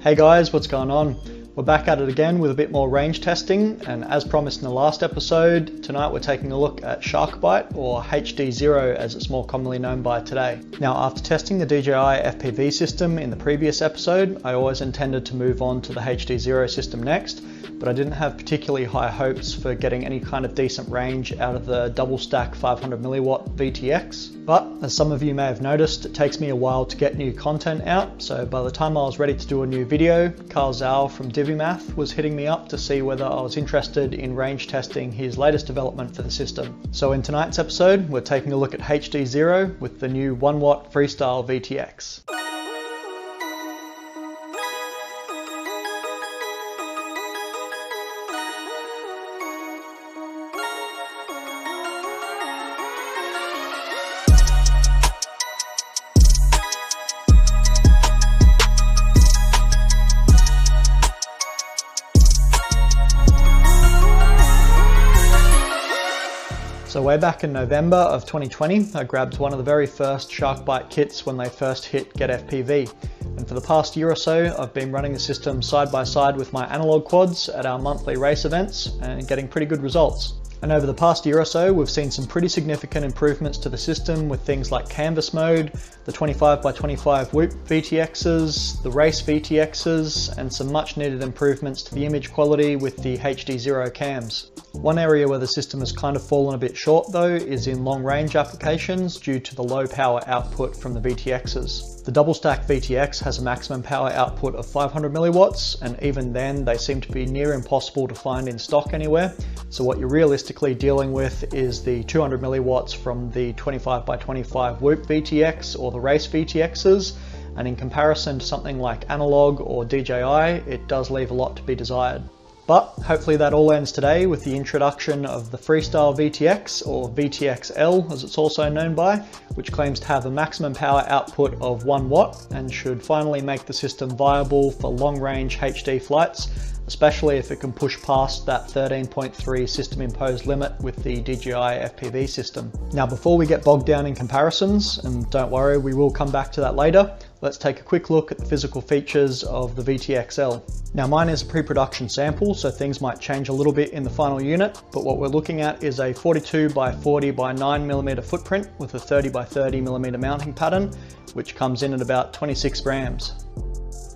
Hey guys, what's going on? We're back at it again with a bit more range testing, and as promised in the last episode, tonight we're taking a look at Sharkbite, or HDZero as it's more commonly known by today. Now, after testing the DJI FPV system in the previous episode, I always intended to move on to the HDZero system next, but I didn't have particularly high hopes for getting any kind of decent range out of the double stack 500mW VTX. But as some of you may have noticed, it takes me a while to get new content out, so by the time I was ready to do a new video, Carl Zhao from DiviMath was hitting me up to see whether I was interested in range testing his latest development for the system. So in tonight's episode, we're taking a look at HDZero with the new 1W freestyle VTX. So way back in November of 2020, I grabbed one of the very first Sharkbite kits when they first hit Get FPV. And for the past year or so, I've been running the system side by side with my analog quads at our monthly race events and getting pretty good results. And over the past year or so, we've seen some pretty significant improvements to the system with things like canvas mode, the 25x25 Whoop VTXs, the race VTXs, and some much needed improvements to the image quality with the HDZero cams. One area where the system has kind of fallen a bit short though is in long range applications due to the low power output from the VTXs. The double stack VTX has a maximum power output of 500mW, and even then they seem to be near impossible to find in stock anywhere. So what you're realistically dealing with is the 200mW from the 25x25 Whoop VTX or the race VTXs, and in comparison to something like analog or DJI, it does leave a lot to be desired. But hopefully that all ends today with the introduction of the Freestyle VTX, or VTXL as it's also known by, which claims to have a maximum power output of 1W and should finally make the system viable for long-range HD flights, especially if it can push past that 13.3 system imposed limit with the DJI FPV system. Now, before we get bogged down in comparisons, and don't worry, we will come back to that later, let's take a quick look at the physical features of the VTXL. Now, mine is a pre-production sample, so things might change a little bit in the final unit, but what we're looking at is a 42x40x9mm footprint with a 30x30mm mounting pattern, which comes in at about 26 grams.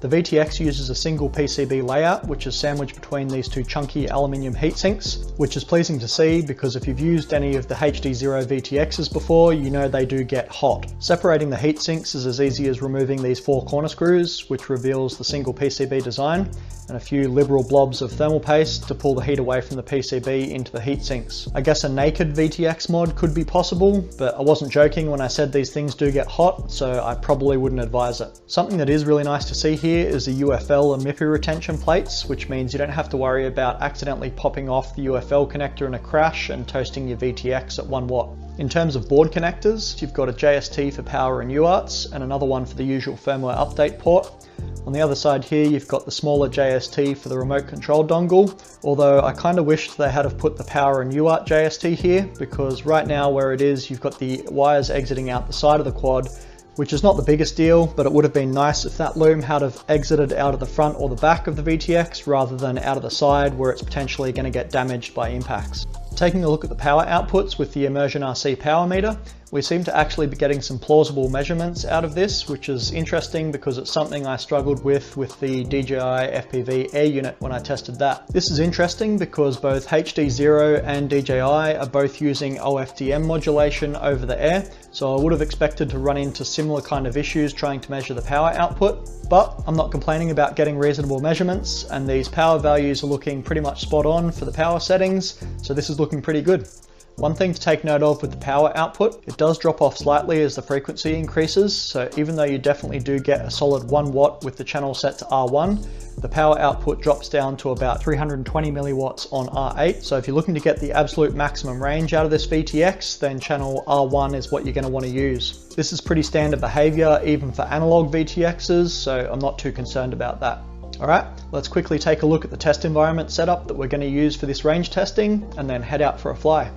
The VTX uses a single PCB layout, which is sandwiched between these two chunky aluminium heat sinks, which is pleasing to see because if you've used any of the HDZero VTXs before, you know they do get hot. Separating the heat sinks is as easy as removing these 4 corner screws, which reveals the single PCB design, and a few liberal blobs of thermal paste to pull the heat away from the PCB into the heat sinks. I guess a naked VTX mod could be possible, but I wasn't joking when I said these things do get hot, so I probably wouldn't advise it. Something that is really nice to see here is the UFL and MIPI retention plates, which means you don't have to worry about accidentally popping off the UFL connector in a crash and toasting your VTX at 1W. In terms of board connectors, you've got a JST for power and UARTs and another one for the usual firmware update port. On the other side here, you've got the smaller JST for the remote control dongle, although I kind of wished they had have put the power and UART JST here, because right now where it is, you've got the wires exiting out the side of the quad, which is not the biggest deal, but it would have been nice if that loom had have exited out of the front or the back of the VTX rather than out of the side where it's potentially going to get damaged by impacts. Taking a look at the power outputs with the Immersion RC power meter, we seem to actually be getting some plausible measurements out of this, which is interesting because it's something I struggled with the DJI FPV air unit when I tested that. This is interesting because both HDZero and DJI are both using OFDM modulation over the air, so I would have expected to run into similar kind of issues trying to measure the power output, but I'm not complaining about getting reasonable measurements, and these power values are looking pretty much spot on for the power settings, so this is looking pretty good. One thing to take note of with the power output, it does drop off slightly as the frequency increases, so even though you definitely do get a solid 1W with the channel set to R1, the power output drops down to about 320mW on R8, so if you're looking to get the absolute maximum range out of this VTX, then channel R1 is what you're going to want to use. This is pretty standard behaviour even for analog VTXs, so I'm not too concerned about that. Alright, let's quickly take a look at the test environment setup that we're going to use for this range testing and then head out for a fly.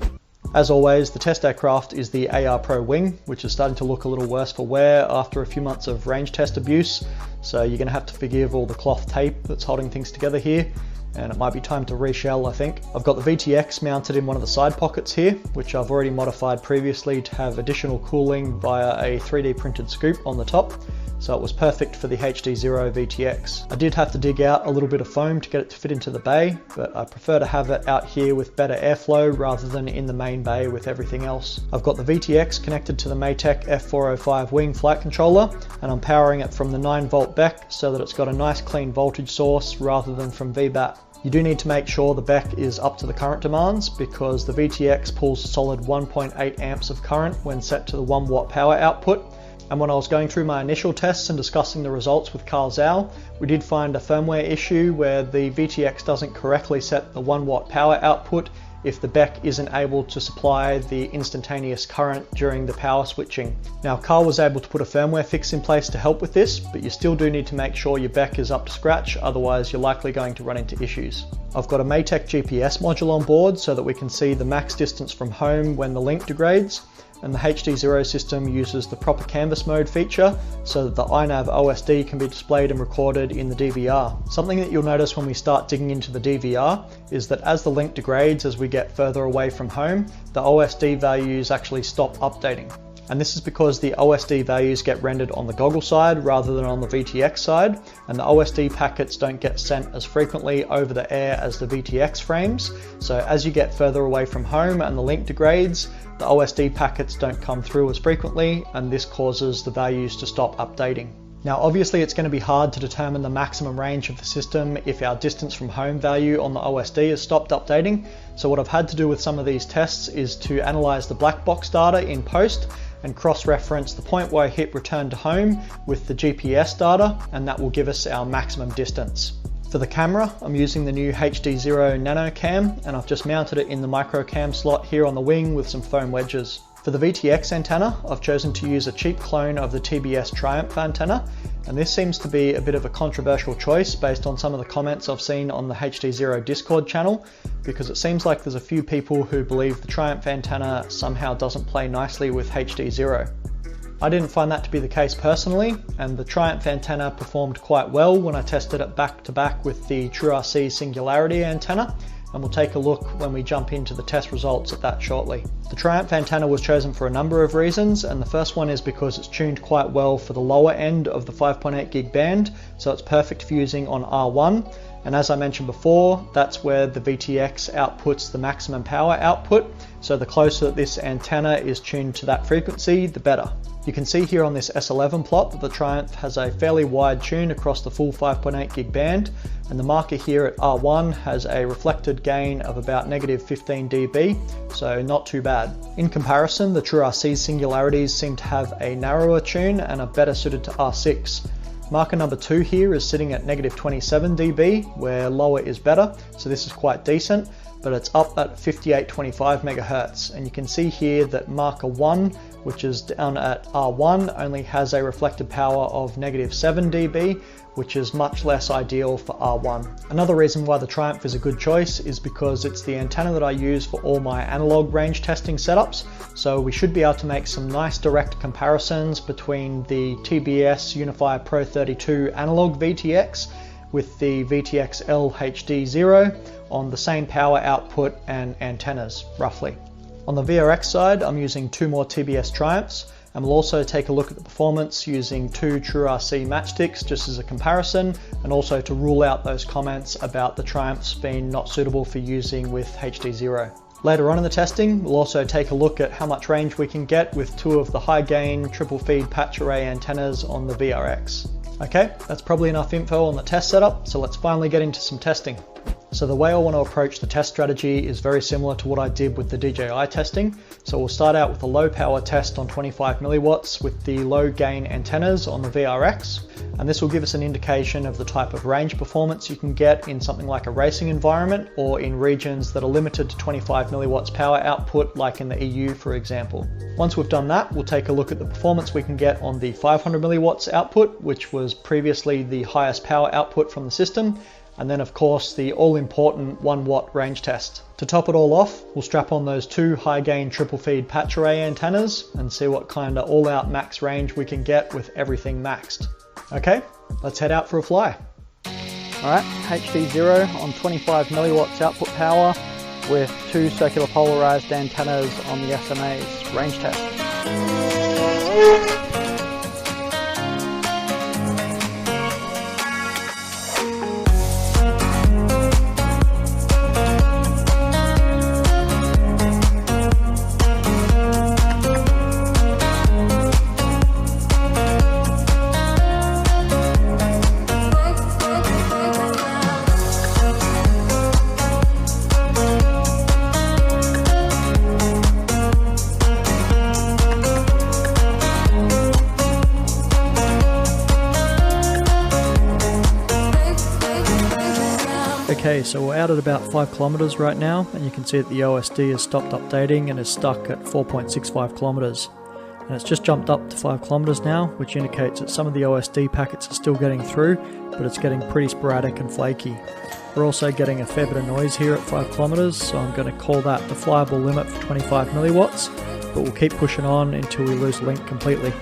As always, the test aircraft is the AR Pro Wing, which is starting to look a little worse for wear after a few months of range test abuse. So you're going to have to forgive all the cloth tape that's holding things together here, and it might be time to reshell, I think. I've got the VTX mounted in one of the side pockets here, which I've already modified previously to have additional cooling via a 3D printed scoop on the top. So it was perfect for the HDZero VTX. I did have to dig out a little bit of foam to get it to fit into the bay, but I prefer to have it out here with better airflow rather than in the main bay with everything else. I've got the VTX connected to the Maytech F405 wing flight controller, and I'm powering it from the 9-volt BEC so that it's got a nice clean voltage source rather than from VBAT. You do need to make sure the BEC is up to the current demands, because the VTX pulls a solid 1.8 amps of current when set to the 1 watt power output. And when I was going through my initial tests and discussing the results with Carl Zhao, we did find a firmware issue where the VTX doesn't correctly set the 1 watt power output if the BEC isn't able to supply the instantaneous current during the power switching. Now, Carl was able to put a firmware fix in place to help with this, but you still do need to make sure your BEC is up to scratch, otherwise you're likely going to run into issues. I've got a Maytech GPS module on board so that we can see the max distance from home when the link degrades. And the HDZero system uses the proper canvas mode feature so that the iNav OSD can be displayed and recorded in the DVR. Something that you'll notice when we start digging into the DVR is that as the link degrades as we get further away from home, the OSD values actually stop updating. And this is because the OSD values get rendered on the goggle side rather than on the VTX side, and the OSD packets don't get sent as frequently over the air as the VTX frames. So as you get further away from home and the link degrades, the OSD packets don't come through as frequently, and this causes the values to stop updating. Now obviously it's going to be hard to determine the maximum range of the system if our distance from home value on the OSD has stopped updating. So what I've had to do with some of these tests is to analyze the black box data in post and cross-reference the point where I hit return to home with the GPS data, and that will give us our maximum distance. For the camera, I'm using the new HDZero Nano Cam, and I've just mounted it in the micro cam slot here on the wing with some foam wedges. For the VTX antenna, I've chosen to use a cheap clone of the TBS Triumph antenna, and this seems to be a bit of a controversial choice based on some of the comments I've seen on the HDZero Discord channel, because it seems like there's a few people who believe the Triumph antenna somehow doesn't play nicely with HDZero. I didn't find that to be the case personally, and the Triumph antenna performed quite well when I tested it back to back with the TrueRC Singularity antenna, and we'll take a look when we jump into the test results at that shortly. The Triumph antenna was chosen for a number of reasons, and the first one is because it's tuned quite well for the lower end of the 5.8 gig band, so it's perfect for using on R1, and as I mentioned before, that's where the VTX outputs the maximum power output, so the closer this antenna is tuned to that frequency, the better. You can see here on this S11 plot that the Triumph has a fairly wide tune across the full 5.8 gig band, and the marker here at R1 has a reflected gain of about -15 dB, so not too bad. In comparison, the TrueRC Singularities seem to have a narrower tune and are better suited to R6. Marker number 2 here is sitting at -27 dB, where lower is better, so this is quite decent, but it's up at 5825 MHz, and you can see here that marker 1, which is down at R1, only has a reflected power of -7 dB, which is much less ideal for R1. Another reason why the Triumph is a good choice is because it's the antenna that I use for all my analog range testing setups, so we should be able to make some nice direct comparisons between the TBS Unify Pro 32 analog VTX with the VTX L HDZero on the same power output and antennas, roughly. On the VRX side, I'm using 2 more TBS Triumphs, and we'll also take a look at the performance using 2 TrueRC matchsticks just as a comparison, and also to rule out those comments about the Triumphs being not suitable for using with HDZero. Later on in the testing, we'll also take a look at how much range we can get with 2 of the high gain triple feed patch array antennas on the VRX. Okay, that's probably enough info on the test setup, so let's finally get into some testing. So the way I want to approach the test strategy is very similar to what I did with the DJI testing. So we'll start out with a low power test on 25 milliwatts with the low gain antennas on the VRX. And this will give us an indication of the type of range performance you can get in something like a racing environment or in regions that are limited to 25 milliwatts power output, like in the EU, for example. Once we've done that, we'll take a look at the performance we can get on the 500 milliwatts output, which was previously the highest power output from the system. and then of course the all-important 1 watt range test. To top it all off, we'll strap on those 2 high gain triple feed patch array antennas and see what kind of all-out max range we can get with everything maxed. Okay, let's head out for a fly. Alright, HDZero on 25 milliwatts output power with 2 circular polarized antennas on the SMAs. Range test. Okay, so we're out at about 5 kilometers right now, and you can see that the OSD has stopped updating and is stuck at 4.65 kilometers. And it's just jumped up to 5 kilometers now, which indicates that some of the OSD packets are still getting through, but it's getting pretty sporadic and flaky. We're also getting a fair bit of noise here at 5 kilometers, so I'm going to call that the flyable limit for 25 milliwatts, but we'll keep pushing on until we lose link completely.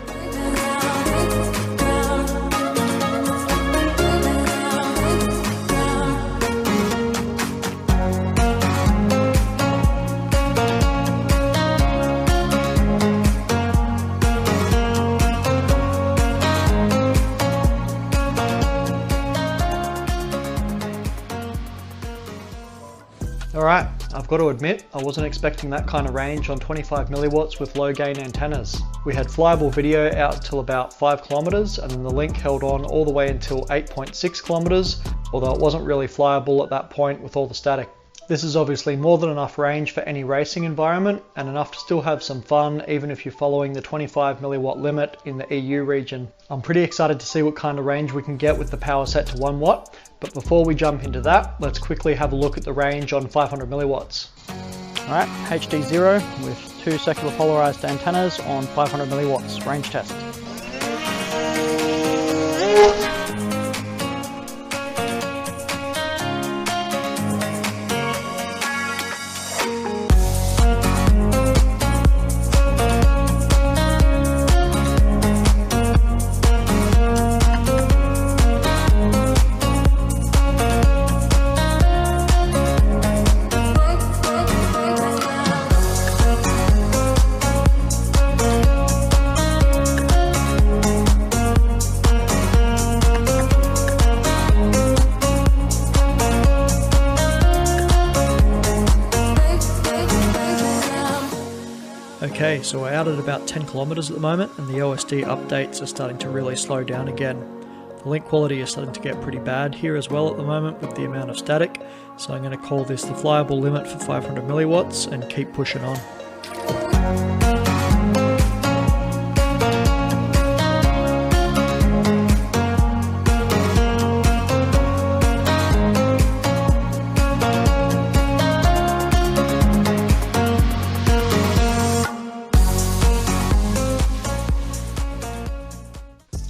Alright, I've got to admit, I wasn't expecting that kind of range on 25 milliwatts with low gain antennas. We had flyable video out till about 5 kilometers, and then the link held on all the way until 8.6 kilometers, although it wasn't really flyable at that point with all the static. This is obviously more than enough range for any racing environment, and enough to still have some fun even if you're following the 25 milliwatt limit in the EU region. I'm pretty excited to see what kind of range we can get with the power set to 1 watt, but before we jump into that, let's quickly have a look at the range on 500 milliwatts. Alright, HDZero with 2 circular polarized antennas on 500 milliwatts, range test. Okay, so we're out at about 10 kilometers at the moment, and the OSD updates are starting to really slow down again. The link quality is starting to get pretty bad here as well at the moment with the amount of static, so I'm going to call this the flyable limit for 500 milliwatts and keep pushing on.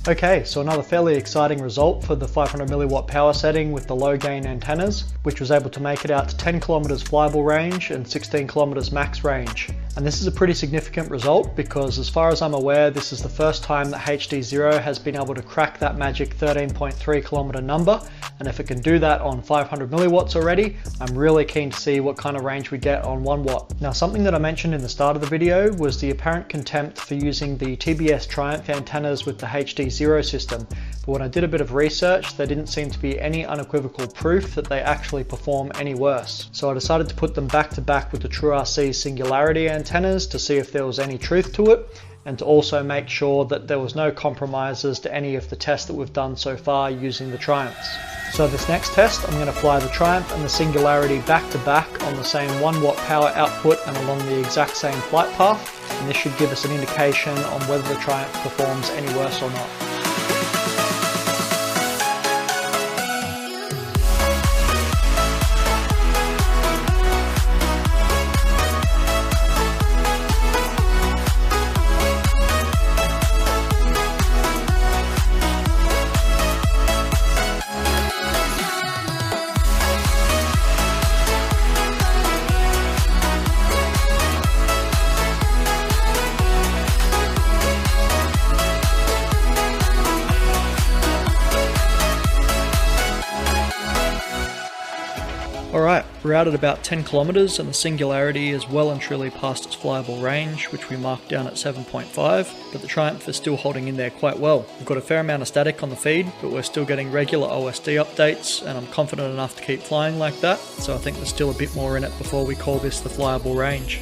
Okay, so another fairly exciting result for the 500 milliwatt power setting with the low gain antennas, which was able to make it out to 10 kilometers flyable range and 16 kilometers max range. And this is a pretty significant result because, as far as I'm aware, this is the first time that HDZero has been able to crack that magic 13.3 kilometer number. And if it can do that on 500 milliwatts already, I'm really keen to see what kind of range we get on 1 watt. Now, something that I mentioned in the start of the video was the apparent contempt for using the TBS Triumph antennas with the HDZero system. But when I did a bit of research, there didn't seem to be any unequivocal proof that they actually perform any worse. So I decided to put them back to back with the TrueRC Singularity antennas to see if there was any truth to it, and to also make sure that there was no compromises to any of the tests that we've done so far using the Triumphs. So this next test, I'm going to fly the Triumph and the Singularity back to back on the same 1 watt power output and along the exact same flight path, and this should give us an indication on whether the Triumph performs any worse or not. Alright, we're out at about 10 kilometers and the Singularity is well and truly past its flyable range, which we marked down at 7.5, but the Triumph is still holding in there quite well. We've got a fair amount of static on the feed, but we're still getting regular OSD updates, and I'm confident enough to keep flying like that, so I think there's still a bit more in it before we call this the flyable range.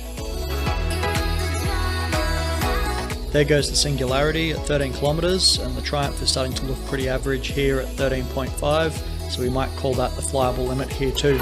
There goes the Singularity at 13 kilometers, and the Triumph is starting to look pretty average here at 13.5. So we might call that the flyable limit here too.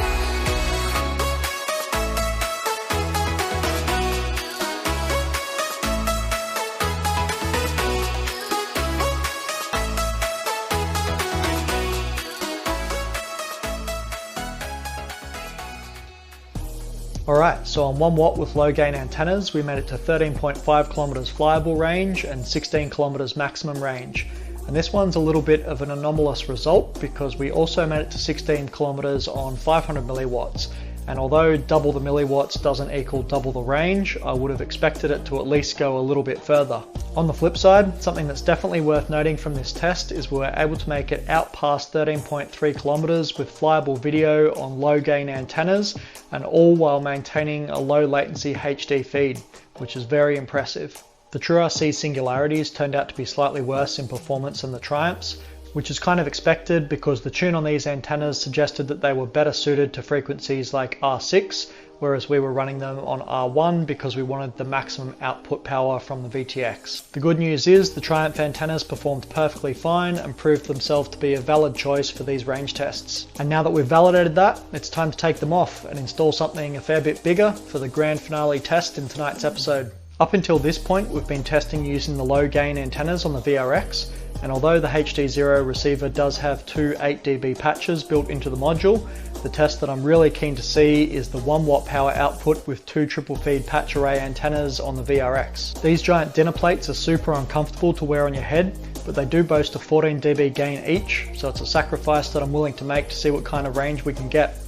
Alright, so on 1 watt with low gain antennas, we made it to 13.5 kilometers flyable range and 16 kilometers maximum range. And this one's a little bit of an anomalous result because we also made it to 16 kilometers on 500 milliwatts. And although double the milliwatts doesn't equal double the range, I would have expected it to at least go a little bit further. On the flip side, something that's definitely worth noting from this test is we were able to make it out past 13.3 kilometers with flyable video on low gain antennas, and all while maintaining a low latency HD feed, which is very impressive. The True RC Singularities turned out to be slightly worse in performance than the Triumphs, which is kind of expected because the tune on these antennas suggested that they were better suited to frequencies like R6, whereas we were running them on R1 because we wanted the maximum output power from the VTX. The good news is the Triumph antennas performed perfectly fine and proved themselves to be a valid choice for these range tests. And now that we've validated that, it's time to take them off and install something a fair bit bigger for the grand finale test in tonight's episode. Up until this point, we've been testing using the low gain antennas on the VRX, and although the HDZero receiver does have two 8dB patches built into the module, the test that I'm really keen to see is the 1 watt power output with two triple feed patch array antennas on the VRX. These giant dinner plates are super uncomfortable to wear on your head, but they do boast a 14dB gain each, so it's a sacrifice that I'm willing to make to see what kind of range we can get.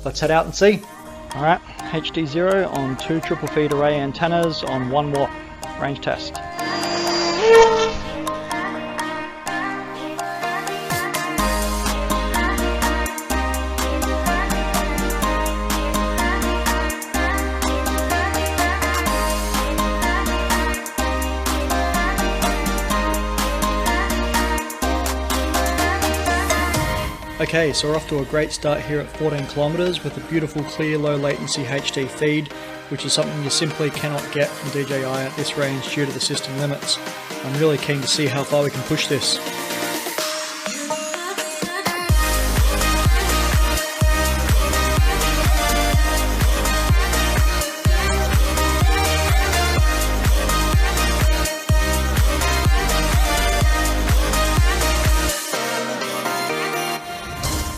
Let's head out and see. Alright, HDZero on two triple feed array antennas on 1 watt range test. Okay, so we're off to a great start here at 14 kilometers with a beautiful clear low latency HD feed, which is something you simply cannot get from DJI at this range due to the system limits. I'm really keen to see how far we can push this.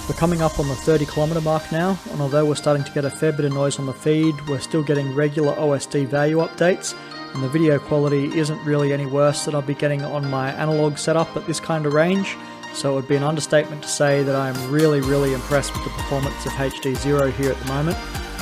We're coming up on the 30 kilometer mark now, and although we're starting to get a fair bit of noise on the feed, we're still getting regular OSD value updates, and the video quality isn't really any worse than I'll be getting on my analog setup at this kind of range, so it would be an understatement to say that I'm really impressed with the performance of HDZero here at the moment.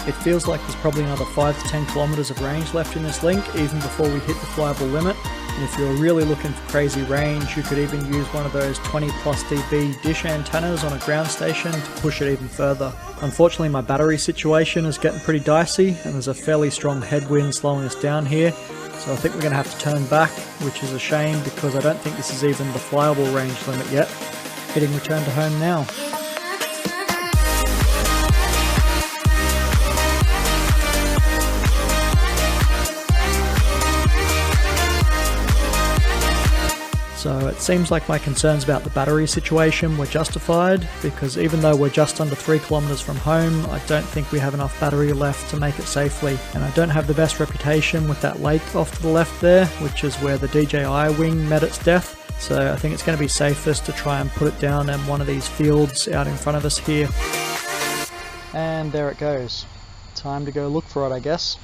It feels like there's probably another 5 to 10 kilometers of range left in this link even before we hit the flyable limit. And if you're really looking for crazy range, you could even use one of those 20 plus dB dish antennas on a ground station to push it even further. Unfortunately, my battery situation is getting pretty dicey and there's a fairly strong headwind slowing us down here. So I think we're going to have to turn back, which is a shame because I don't think this is even the flyable range limit yet. Hitting return to home now. So it seems like my concerns about the battery situation were justified, because even though we're just under 3 kilometers from home, I don't think we have enough battery left to make it safely. And I don't have the best reputation with that lake off to the left there, which is where the DJI wing met its death. So I think it's going to be safest to try and put it down in one of these fields out in front of us here. And there it goes. Time to go look for it, I guess.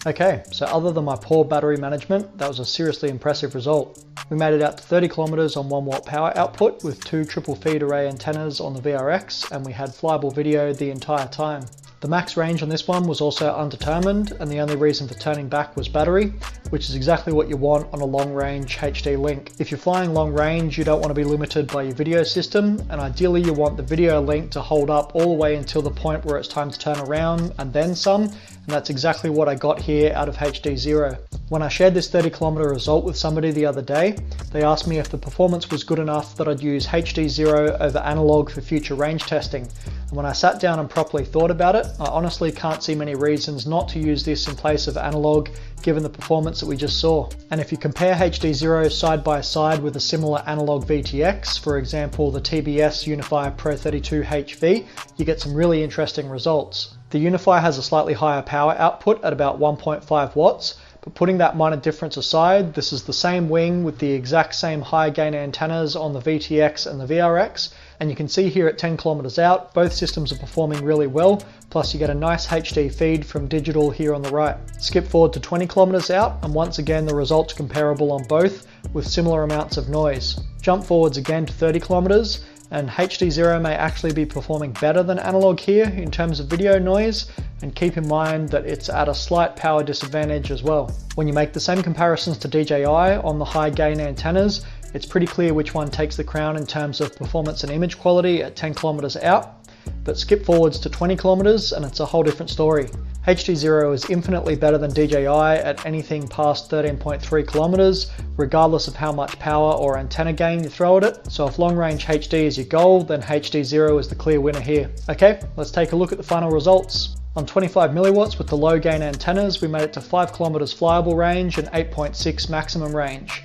Okay, so other than my poor battery management, that was a seriously impressive result. We made it out to 30 kilometers on 1 watt power output with two triple feed array antennas on the VRX, and we had flyable video the entire time. The max range on this one was also undetermined, and the only reason for turning back was battery, which is exactly what you want on a long range HD link. If you're flying long range, you don't want to be limited by your video system, and ideally you want the video link to hold up all the way until the point where it's time to turn around and then some, and that's exactly what I got here out of HDZero. When I shared this 30km result with somebody the other day, they asked me if the performance was good enough that I'd use HDZero over analog for future range testing. And when I sat down and properly thought about it, I honestly can't see many reasons not to use this in place of analog given the performance that we just saw. And if you compare HDZero side by side with a similar analog VTX, for example the TBS Unify Pro 32 HV, you get some really interesting results. The Unify has a slightly higher power output at about 1.5 watts, but putting that minor difference aside, this is the same wing with the exact same high gain antennas on the VTX and the VRX, and you can see here at 10 kilometers out, both systems are performing really well, plus you get a nice HD feed from digital here on the right. Skip forward to 20 kilometers out, and once again the results are comparable on both, with similar amounts of noise. Jump forwards again to 30 kilometers, and HDZero may actually be performing better than analog here in terms of video noise, and keep in mind that it's at a slight power disadvantage as well. When you make the same comparisons to DJI on the high gain antennas, it's pretty clear which one takes the crown in terms of performance and image quality at 10 kilometers out, but skip forwards to 20 kilometers and it's a whole different story. HDZero is infinitely better than DJI at anything past 13.3 kilometers, regardless of how much power or antenna gain you throw at it. So if long range HD is your goal, then HDZero is the clear winner here. Okay, let's take a look at the final results. On 25 milliwatts with the low gain antennas, we made it to 5 kilometers flyable range and 8.6 maximum range.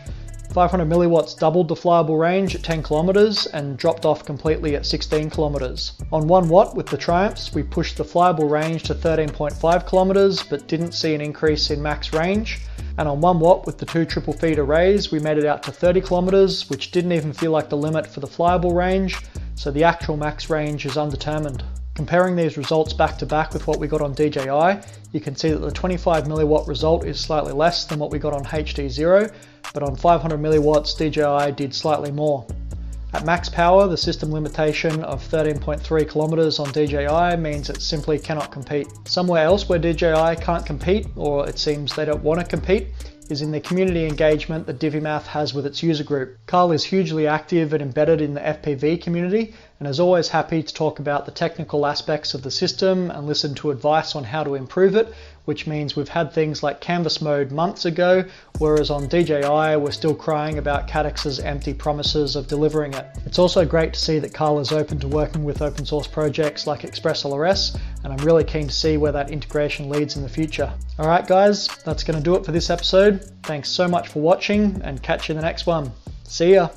500 milliwatts doubled the flyable range at 10 kilometers and dropped off completely at 16 kilometers. On 1 watt with the Triumphs, we pushed the flyable range to 13.5 kilometers but didn't see an increase in max range. And on 1 watt with the 2 triple feed arrays, we made it out to 30 kilometers, which didn't even feel like the limit for the flyable range, so the actual max range is undetermined. Comparing these results back to back with what we got on DJI, you can see that the 25 milliwatt result is slightly less than what we got on HDZero, but on 500 milliwatts DJI did slightly more. At max power, the system limitation of 13.3 kilometers on DJI means it simply cannot compete. Somewhere else where DJI can't compete, or it seems they don't want to compete, is in the community engagement that DiviMath has with its user group. Carl is hugely active and embedded in the FPV community and is always happy to talk about the technical aspects of the system and listen to advice on how to improve it, which means we've had things like canvas mode months ago, whereas on DJI we're still crying about Cadex's empty promises of delivering it. It's also great to see that Carl is open to working with open source projects like ExpressLRS, and I'm really keen to see where that integration leads in the future. Alright guys, that's going to do it for this episode. Thanks so much for watching and catch you in the next one. See ya!